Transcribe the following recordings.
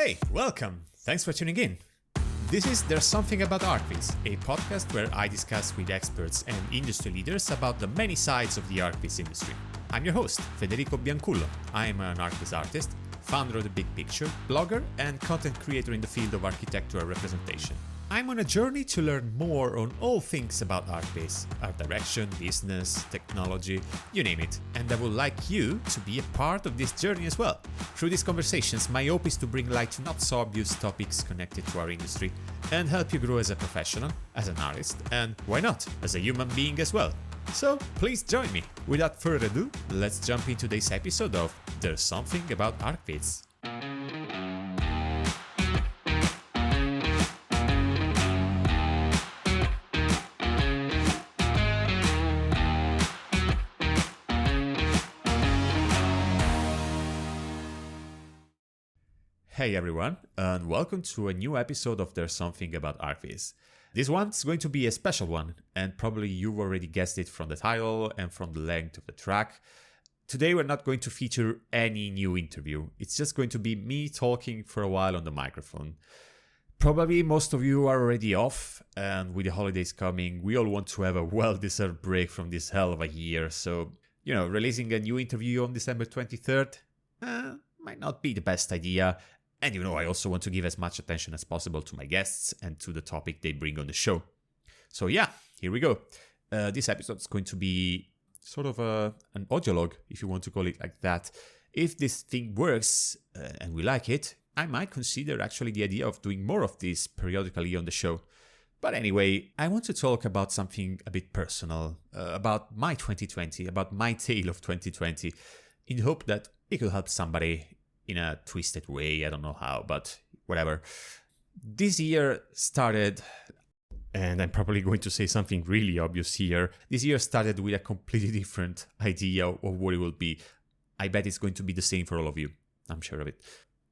Hey, welcome! Thanks for tuning in. This is There's Something About Archviz, a podcast where I discuss with experts and industry leaders about the many sides of the Archviz industry. I'm your host, Federico. I'm an Archviz artist, founder of The Big Picture, blogger, and content creator in the field of architectural representation. I'm on a journey to learn more on all things about Archviz, art direction, business, technology, you name it. And I would like you to be a part of this journey as well. Through these conversations, my hope is to bring light to not so obvious topics connected to our industry and help you grow as a professional, as an artist, and why not, as a human being as well. So please join me. Without further ado, let's jump into today's episode of There's Something About Archviz. Hey everyone, and welcome to a new episode of There's Something About Archviz. This one's going to be a special one, and probably you've already guessed it from the title and from the length of the track. Today we're not going to feature any new interview. It's just going to be me talking for a while on the microphone. Probably most of you are already off, and with the holidays coming, we all want to have a well-deserved break from this hell of a year. So, releasing a new interview on December 23rd might not be the best idea. And I also want to give as much attention as possible to my guests and to the topic they bring on the show. So yeah, here we go. This episode is going to be sort of an audiolog, if you want to call it like that. If this thing works and we like it, I might consider actually the idea of doing more of this periodically on the show. But anyway, I want to talk about something a bit personal, about my 2020, about my tale of 2020, in the hope that it could help somebody in a twisted way. I don't know how, but whatever. This year started, and I'm probably going to say something really obvious here. This year started with a completely different idea of what it will be. I bet it's going to be the same for all of you. I'm sure of it.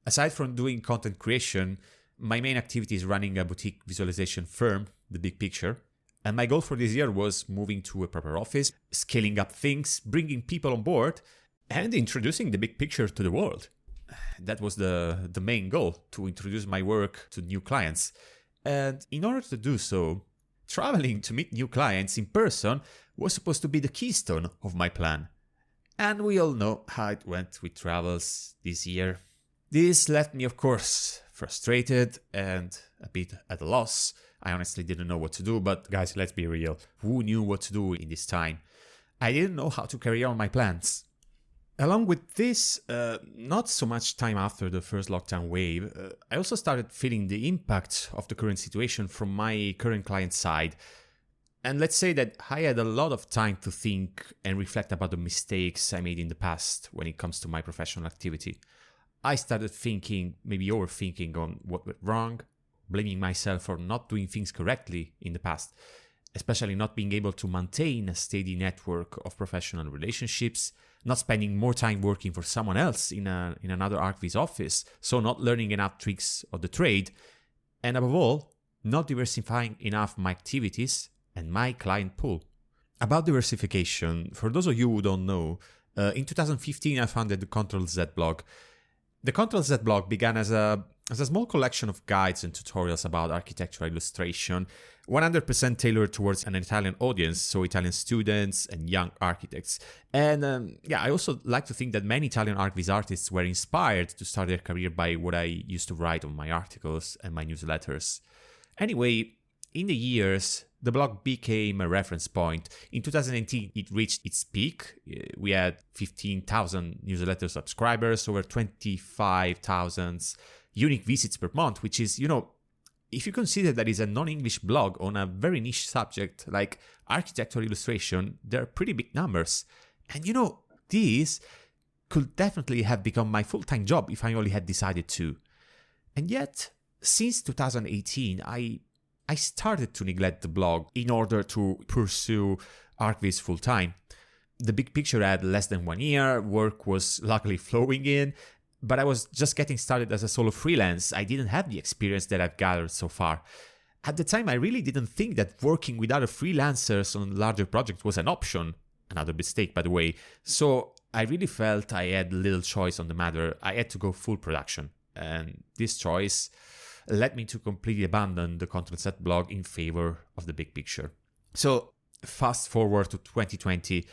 Aside from doing content creation, my main activity is running a boutique visualization firm, The Big Picture. And my goal for this year was moving to a proper office, scaling up things, bringing people on board, and introducing The Big Picture to the world. That was the main goal, to introduce my work to new clients. And in order to do so, traveling to meet new clients in person was supposed to be the keystone of my plan. And we all know how it went with travels this year. This left me, of course, frustrated and a bit at a loss. I honestly didn't know what to do, but guys, let's be real. Who knew what to do in this time? I didn't know how to carry on my plans. Along with this, not so much time after the first lockdown wave, I also started feeling the impact of the current situation from my current client side. And let's say that I had a lot of time to think and reflect about the mistakes I made in the past when it comes to my professional activity. I started thinking, maybe overthinking on what went wrong, blaming myself for not doing things correctly in the past, especially not being able to maintain a steady network of professional relationships, not spending more time working for someone else in another Archviz office, so not learning enough tricks of the trade, and above all, not diversifying enough my activities and my client pool. About diversification, for those of you who don't know, in 2015 I founded the CTRL+Z Blog. The CTRL+Z Blog began as a small collection of guides and tutorials about architectural illustration, 100% tailored towards an Italian audience, so Italian students and young architects. And I also like to think that many Italian Archviz artists were inspired to start their career by what I used to write on my articles and my newsletters. Anyway, in the years, the blog became a reference point. In 2018, it reached its peak. We had 15,000 newsletter subscribers, over 25,000 unique visits per month, which is, if you consider that is a non-English blog on a very niche subject like architectural illustration, they're pretty big numbers. And these could definitely have become my full-time job if I only had decided to. And yet, since 2018, I started to neglect the blog in order to pursue Archviz full-time. The Big Picture had less than 1 year, work was luckily flowing in, but I was just getting started as a solo freelance. I didn't have the experience that I've gathered so far. At the time, I really didn't think that working with other freelancers on larger projects was an option. Another mistake, by the way. So I really felt I had little choice on the matter. I had to go full production. And this choice led me to completely abandon the CTRL+Z blog in favor of the big picture. So fast forward to 2020,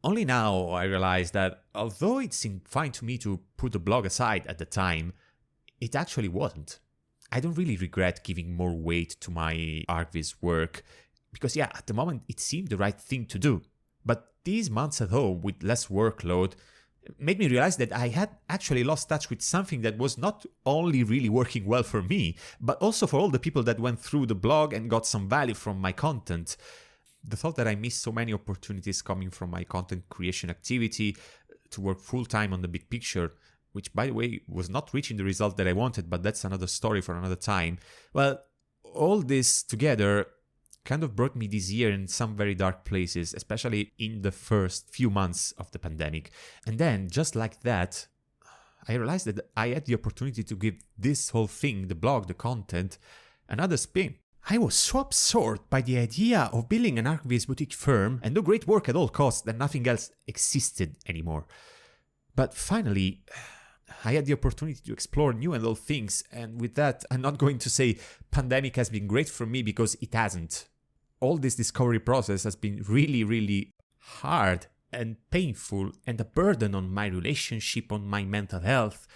only now I realized that although it seemed fine to me to put the blog aside at the time, it actually wasn't. I don't really regret giving more weight to my Archviz work because at the moment it seemed the right thing to do. But these months at home with less workload made me realize that I had actually lost touch with something that was not only really working well for me, but also for all the people that went through the blog and got some value from my content. The thought that I missed so many opportunities coming from my content creation activity to work full-time on the big picture, which by the way was not reaching the result that I wanted, but that's another story for another time. Well, all this together kind of brought me this year in some very dark places, especially in the first few months of the pandemic. And then, just like that, I realized that I had the opportunity to give this whole thing, the blog, the content, another spin. I was so absorbed by the idea of building an Archviz boutique firm and do great work at all costs that nothing else existed anymore. But finally, I had the opportunity to explore new and old things, and with that, I'm not going to say pandemic has been great for me because it hasn't. All this discovery process has been really, really hard and painful and a burden on my relationship, on my mental health.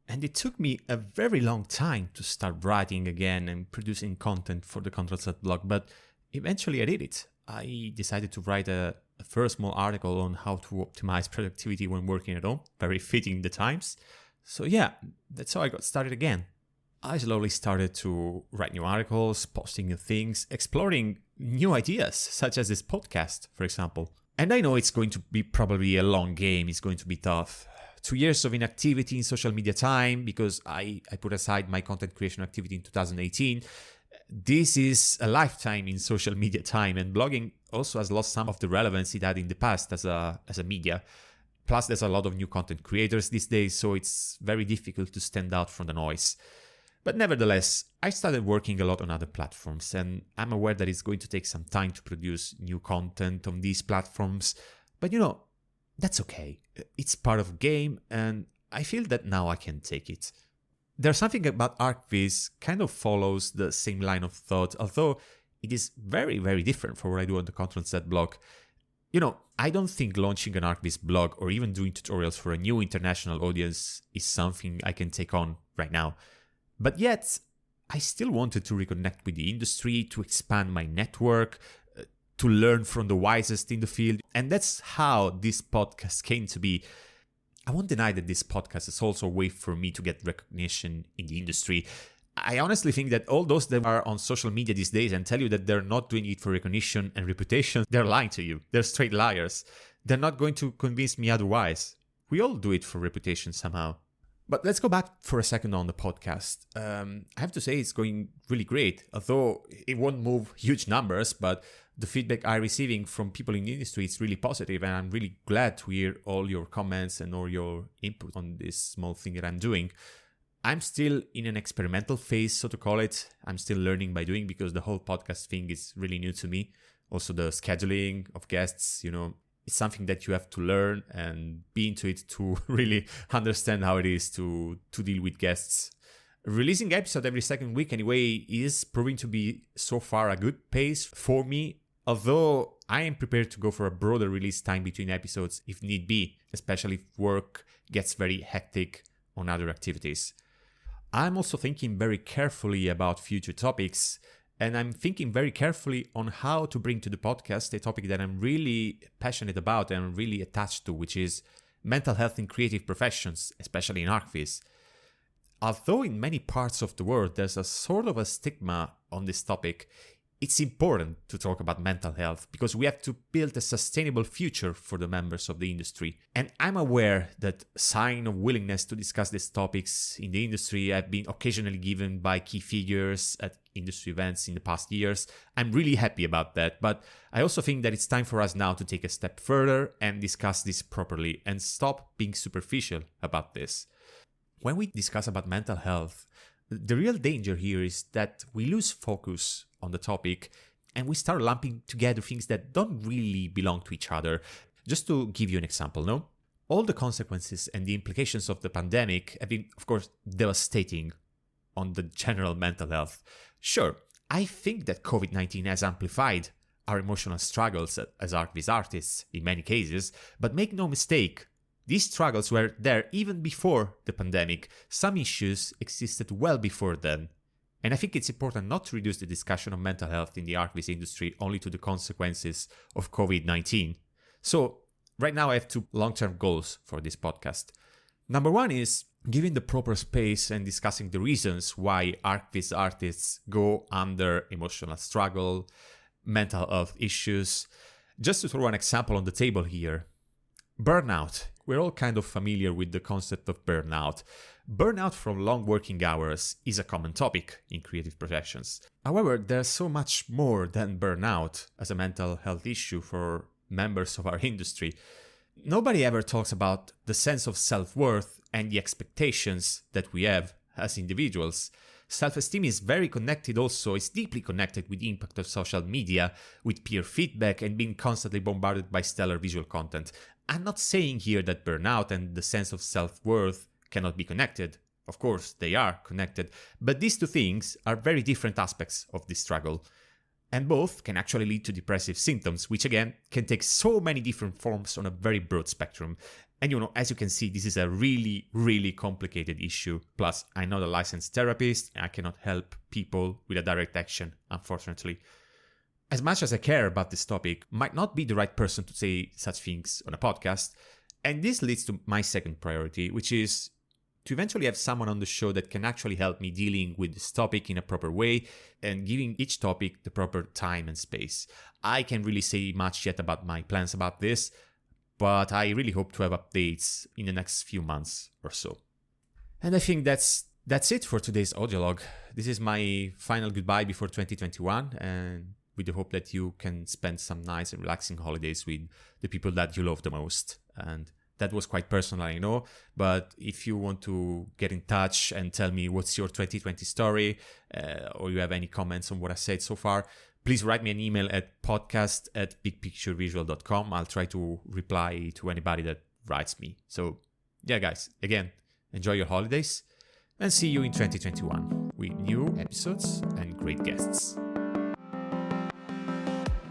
And it took me a very long time to start writing again and producing content for the CTRL+Z blog, but eventually I did it. I decided to write a first small article on how to optimize productivity when working at home, very fitting the times. So that's how I got started again. I slowly started to write new articles, posting new things, exploring new ideas, such as this podcast, for example. And I know it's going to be probably a long game, it's going to be tough. 2 years of inactivity in social media time because I put aside my content creation activity in 2018. This is a lifetime in social media time, and blogging also has lost some of the relevance it had in the past as a media. Plus, there's a lot of new content creators these days, so it's very difficult to stand out from the noise. But nevertheless, I started working a lot on other platforms, and I'm aware that it's going to take some time to produce new content on these platforms. But that's okay. It's part of the game, and I feel that now I can take it. There's something about Archviz kind of follows the same line of thought, although it is very, very different from what I do on the CTRL+Z blog. I don't think launching an Archviz blog or even doing tutorials for a new international audience is something I can take on right now. But yet, I still wanted to reconnect with the industry, to expand my network, to learn from the wisest in the field. And that's how this podcast came to be. I won't deny that this podcast is also a way for me to get recognition in the industry. I honestly think that all those that are on social media these days and tell you that they're not doing it for recognition and reputation, they're lying to you. They're straight liars. They're not going to convince me otherwise. We all do it for reputation somehow. But let's go back for a second on the podcast. I have to say it's going really great, although it won't move huge numbers, but the feedback I'm receiving from people in the industry is really positive, and I'm really glad to hear all your comments and all your input on this small thing that I'm doing. I'm still in an experimental phase, so to call it. I'm still learning by doing because the whole podcast thing is really new to me. Also the scheduling of guests, it's something that you have to learn and be into it to really understand how it is to deal with guests. Releasing episode every second week anyway is proving to be so far a good pace for me, although I am prepared to go for a broader release time between episodes if need be, especially if work gets very hectic on other activities. I'm also thinking very carefully about future topics, and I'm thinking very carefully on how to bring to the podcast a topic that I'm really passionate about and really attached to, which is mental health in creative professions, especially in Archviz. Although in many parts of the world there's a sort of a stigma on this topic, it's important to talk about mental health because we have to build a sustainable future for the members of the industry. And I'm aware that sign of willingness to discuss these topics in the industry have been occasionally given by key figures at industry events in the past years. I'm really happy about that, but I also think that it's time for us now to take a step further and discuss this properly and stop being superficial about this. When we discuss about mental health, the real danger here is that we lose focus on the topic and we start lumping together things that don't really belong to each other. Just to give you an example, all the consequences and the implications of the pandemic have been, of course, devastating on the general mental health. Sure, I think that COVID-19 has amplified our emotional struggles as Archviz artists in many cases, but make no mistake, these struggles were there even before the pandemic. Some issues existed well before then. And I think it's important not to reduce the discussion of mental health in the Archviz industry only to the consequences of COVID-19. So, right now I have 2 long-term goals for this podcast. Number 1 is giving the proper space and discussing the reasons why Archviz artists go under emotional struggle, mental health issues. Just to throw an example on the table here, burnout. We're all kind of familiar with the concept of burnout. Burnout from long working hours is a common topic in creative professions. However, there's so much more than burnout as a mental health issue for members of our industry. Nobody ever talks about the sense of self-worth and the expectations that we have as individuals. Self-esteem is very connected also, it's deeply connected with the impact of social media, with peer feedback and being constantly bombarded by stellar visual content. I'm not saying here that burnout and the sense of self-worth cannot be connected. Of course, they are connected, but these 2 things are very different aspects of this struggle. And both can actually lead to depressive symptoms, which again can take so many different forms on a very broad spectrum. And as you can see, this is a really, really complicated issue. Plus, I'm not a licensed therapist, and I cannot help people with a direct action, unfortunately. As much as I care about this topic, might not be the right person to say such things on a podcast. And this leads to my second priority, which is to eventually have someone on the show that can actually help me dealing with this topic in a proper way and giving each topic the proper time and space. I can't really say much yet about my plans about this, but I really hope to have updates in the next few months or so. And I think that's it for today's Audiolog. This is my final goodbye before 2021, and with the hope that you can spend some nice and relaxing holidays with the people that you love the most. And that was quite personal, I know, but if you want to get in touch and tell me what's your 2020 story, or you have any comments on what I said so far, please write me an email at podcast@bigpicturevisual.com. I'll try to reply to anybody that writes me. So yeah, guys, again, enjoy your holidays and see you in 2021 with new episodes and great guests.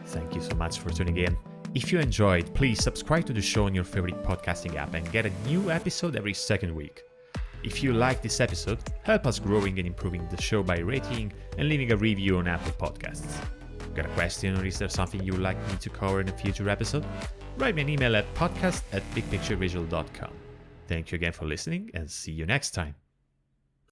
Thank you so much for tuning in. If you enjoyed, please subscribe to the show on your favorite podcasting app and get a new episode every second week. If you like this episode, help us growing and improving the show by rating and leaving a review on Apple Podcasts. Got a question, or is there something you would like me to cover in a future episode? Write me an email at podcast@bigpicturevisual.com. Thank you again for listening, and see you next time.